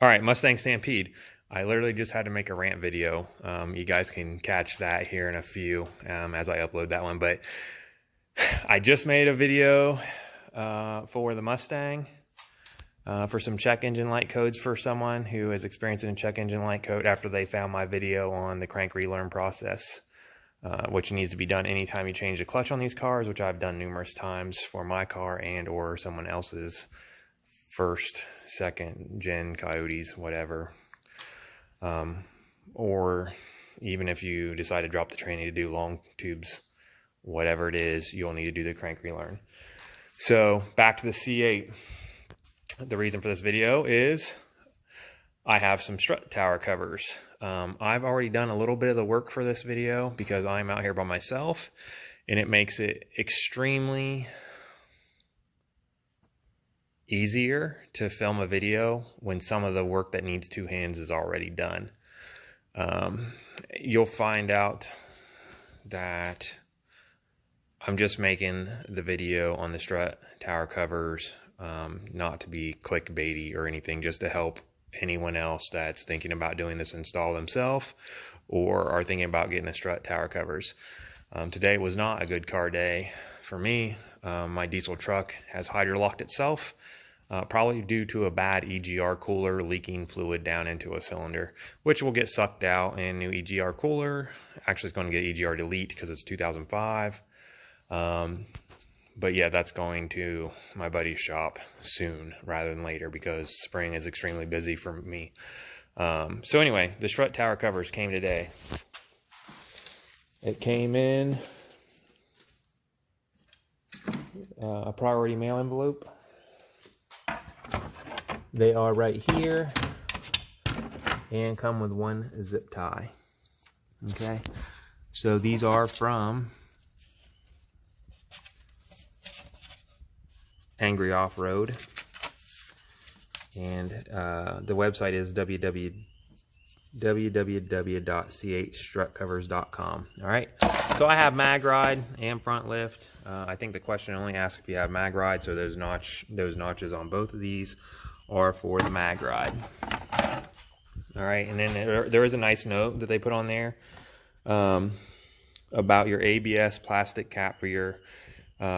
All right, Mustang Stampede. I literally just had to make a rant video. You guys can catch that here in a few as I upload that one. But I just made a video for the Mustang for some check engine light codes for someone who is experiencing a check engine light code after they found my video on the crank relearn process, which needs to be done anytime you change the clutch on these cars, which I've done numerous times for my car and or someone else's first, second gen Coyotes, whatever. Or even if you decide to drop the training to do long tubes, whatever it is, you'll need to do the crank relearn. So back to the C8. The reason for this video is I have some strut tower covers. I've already done a little bit of the work for this video because I'm out here by myself, and it makes it extremely easier to film a video when some of the work that needs two hands is already done. You'll find out that I'm just making the video on the strut tower covers not to be clickbaity or anything, just to help anyone else that's thinking about doing this install themselves or are thinking about getting the strut tower covers. Today was not a good car day for me. My diesel truck has hydrolocked itself, probably due to a bad EGR cooler leaking fluid down into a cylinder, which will get sucked out in new EGR cooler. Actually, it's going to get EGR delete because it's 2005. But yeah, that's going to my buddy's shop soon rather than later because spring is extremely busy for me. So anyway, the strut tower covers came today. It came in a priority mail envelope. They are right here and come with one zip tie. Okay, so these are from Angry Off-Road, and the website is www.ch-strutcovers.com. All right, so I have mag ride and front lift. I think the question only asks if you have mag ride, so those notches on both of these are for the mag ride. All right, and then there is a nice note that they put on there about your ABS plastic cap for your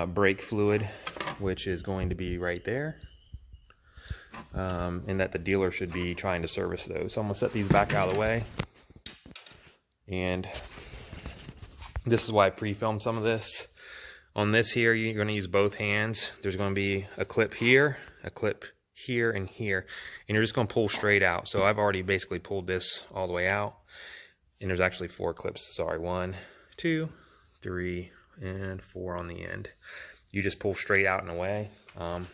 brake fluid, which is going to be right there, and that the dealer should be trying to service those. So I'm going to set these back out of the way, and this is why I pre-filmed some of this. On this here, you're going to use both hands. There's going to be a clip here, a clip here, and here, and you're just going to pull straight out. So I've already basically pulled this all the way out, and there's actually 4 clips. Sorry, 1, 2, 3, and 4 on the end. You just pull straight out and away. I'm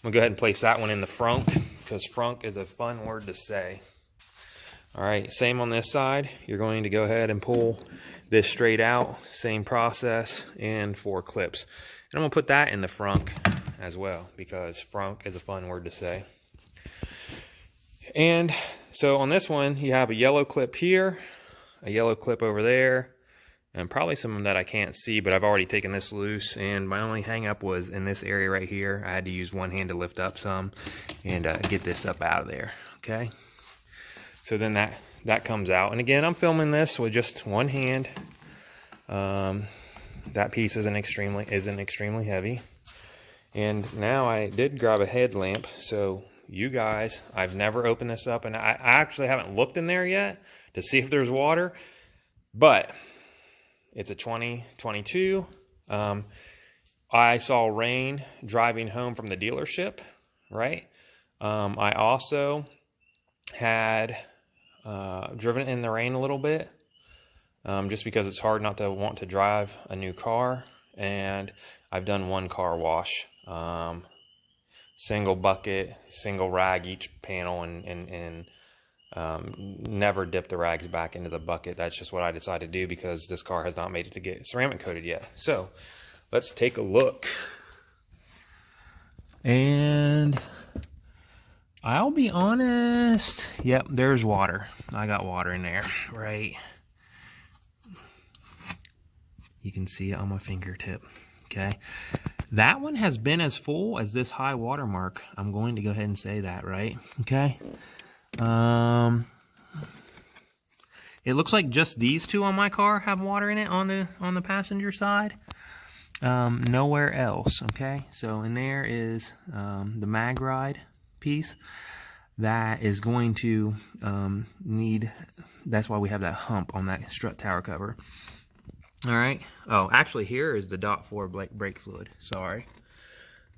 gonna go ahead and place that one in the frunk because frunk is a fun word to say. All right, same on this side. You're going to go ahead and pull this straight out, same process, and 4 clips. And I'm gonna put that in the frunk as well because frunk is a fun word to say. And so on this one, you have a yellow clip here, a yellow clip over there, and probably some that I can't see, but I've already taken this loose, and my only hang up was in this area right here. I had to use one hand to lift up some and get this up out of there, okay? So then that comes out, and again, I'm filming this with just one hand. That piece isn't extremely heavy. And now I did grab a headlamp, so you guys, I've never opened this up, and I actually haven't looked in there yet to see if there's water, but it's a 2022. I saw rain driving home from the dealership, right? I also had driven in the rain a little bit, just because it's hard not to want to drive a new car. And I've done 1 car wash, single bucket, single rag each panel, and never dip the rags back into the bucket. That's just what I decided to do because this car has not made it to get ceramic coated yet. So let's take a look. And I'll be honest, yep, there's water. I got water in there, right? You can see it on my fingertip, okay? That one has been as full as this high water mark. I'm going to go ahead and say that, right? Okay? It looks like just these two on my car have water in it on the passenger side. Nowhere else. Okay, so in there is the mag ride piece that is going to need. That's why we have that hump on that strut tower cover. All right. Oh, actually, here is the .4 brake fluid. Sorry.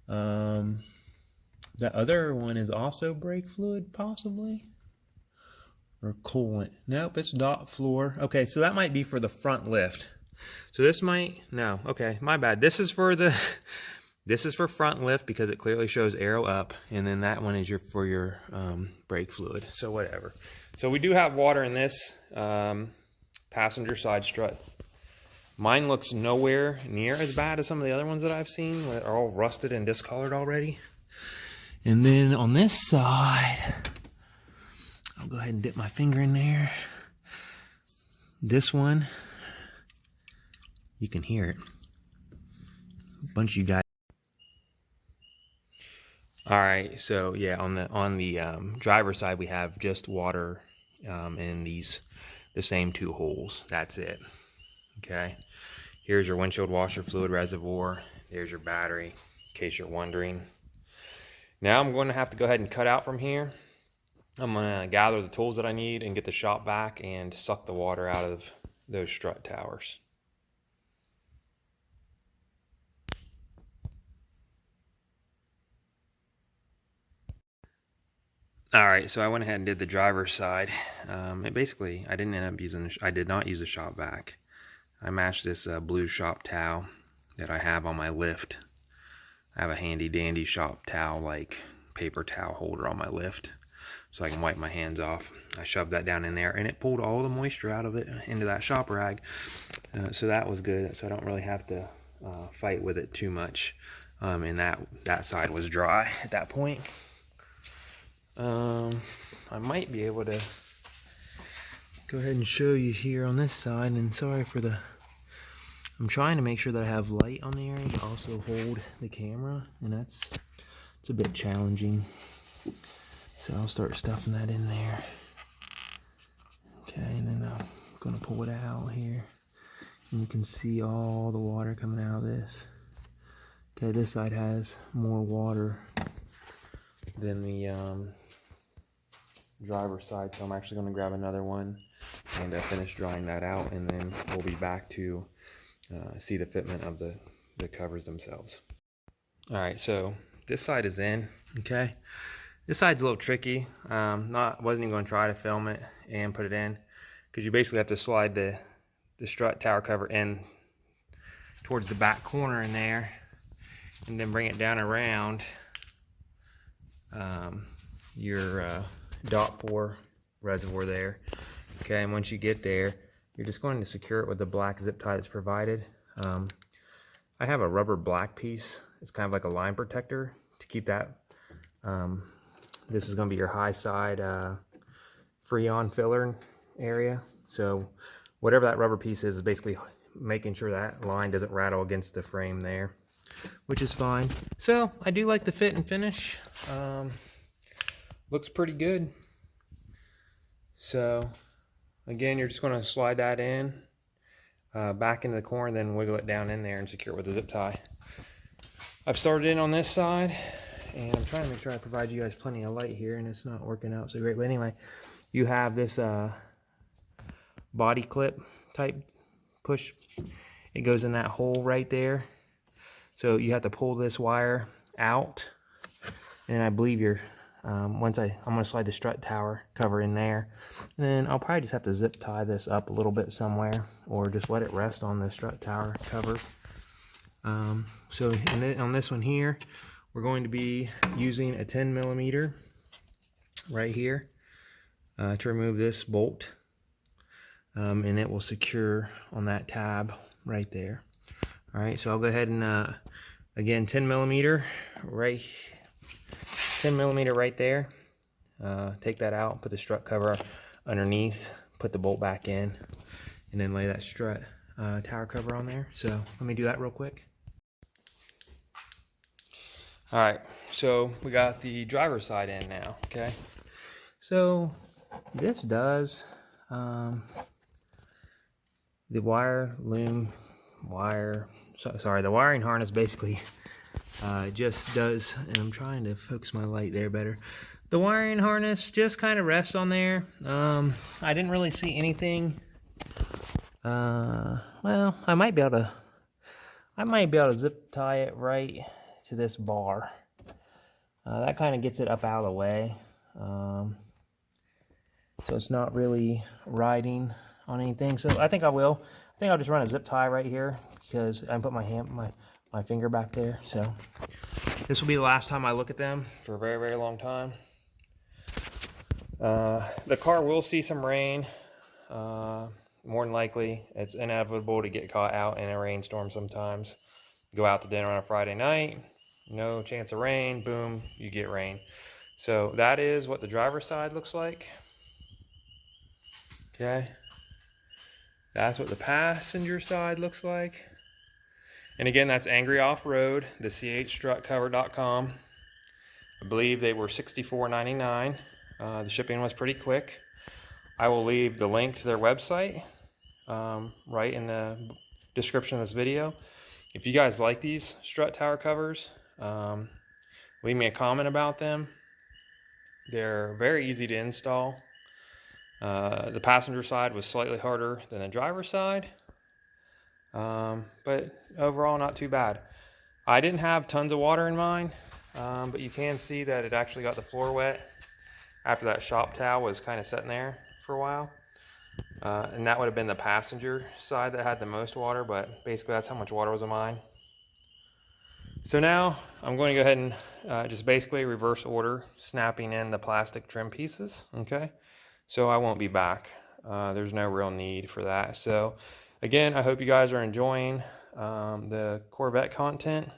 The other one is also brake fluid, possibly, or coolant. Nope, it's .4. Okay, so that might be for the front lift. So this might, no, okay, my bad. This is for front lift because it clearly shows arrow up, and then that one is for your brake fluid. So whatever. So we do have water in this passenger side strut. Mine looks nowhere near as bad as some of the other ones that I've seen that are all rusted and discolored already. And then on this side, I'll go ahead and dip my finger in there. This one, you can hear it. A bunch of you guys. All right, so yeah, on the driver's side, we have just water in the same two holes. That's it. Okay, here's your windshield washer fluid reservoir. There's your battery, in case you're wondering. Now I'm going to have to go ahead and cut out from here. I'm going to gather the tools that I need and get the shop vac and suck the water out of those strut towers. All right, so I went ahead and did the driver's side. Basically, I did not use a shop vac. I matched this blue shop towel that I have on my lift. I have a handy dandy shop towel, like paper towel holder on my lift, so I can wipe my hands off. I shoved that down in there, and it pulled all the moisture out of it into that shop rag. So that was good. So I don't really have to fight with it too much. And that side was dry at that point. I might be able to go ahead and show you here on this side. And sorry for I'm trying to make sure that I have light on the area to also hold the camera, and it's a bit challenging. So I'll start stuffing that in there. Okay, and then I'm gonna pull it out here, and you can see all the water coming out of this. Okay, this side has more water than the driver's side, so I'm actually gonna grab another one and finish drying that out, and then we'll be back to see the fitment of the covers themselves. All right, so this side is in. Okay, this side's a little tricky. Wasn't even going to try to film it and put it in, because you basically have to slide the strut tower cover in towards the back corner in there, and then bring it down around your .4 reservoir there. Okay, and once you get there, you're just going to secure it with the black zip tie that's provided. I have a rubber black piece. It's kind of like a line protector to keep that. This is going to be your high side Freon filler area. So whatever that rubber piece is basically making sure that line doesn't rattle against the frame there, which is fine. So I do like the fit and finish. Looks pretty good. So again, you're just going to slide that in back into the corner, then wiggle it down in there and secure it with a zip tie. I've started in on this side, and I'm trying to make sure I provide you guys plenty of light here, and it's not working out so great. But anyway, you have this body clip type push. It goes in that hole right there. So you have to pull this wire out, and I believe you're I'm going to slide the strut tower cover in there, and then I'll probably just have to zip tie this up a little bit somewhere, or just let it rest on the strut tower cover. So on this one here, we're going to be using a 10mm right here to remove this bolt, and it will secure on that tab right there. All right, so I'll go ahead and again, 10mm right 10mm right there. Take that out, put the strut cover underneath, put the bolt back in, and then lay that strut tower cover on there. So let me do that real quick. All right, so we got the driver's side in now, okay? So this does the the wiring harness basically just does, and I'm trying to focus my light there better. The wiring harness just kind of rests on there. I didn't really see anything. Well, I might be able to zip tie it right to this bar. That kind of gets it up out of the way. So it's not really riding on anything. So I think I will. I think I'll just run a zip tie right here because I put my finger back there. So this will be the last time I look at them for a very, very long time. The car will see some rain. More than likely, it's inevitable to get caught out in a rainstorm sometimes. Go out to dinner on a Friday night, no chance of rain, boom, you get rain. So that is what the driver's side looks like. Okay. That's what the passenger side looks like. And again, that's Angry Off-Road, the C8 strutcover.com. I believe they were $64.99. The shipping was pretty quick. I will leave the link to their website right in the description of this video. If you guys like these strut tower covers, leave me a comment about them. They're very easy to install. The passenger side was slightly harder than the driver's side, but overall not too bad. I didn't have tons of water in mine, but you can see that it actually got the floor wet after that shop towel was kind of sitting there for a while. And that would have been the passenger side that had the most water, but basically that's how much water was in mine. So now I'm going to go ahead and just basically reverse order snapping in the plastic trim pieces, okay? So I won't be back. There's no real need for that. So again, I hope you guys are enjoying the Corvette content.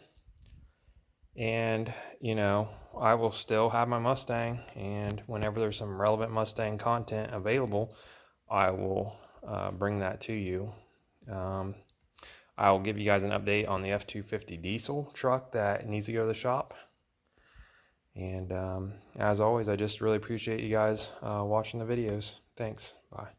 And, you know, I will still have my Mustang, and whenever there's some relevant Mustang content available, I will bring that to you. I will give you guys an update on the F-250 diesel truck that needs to go to the shop. And as always, I just really appreciate you guys watching the videos. Thanks. Bye.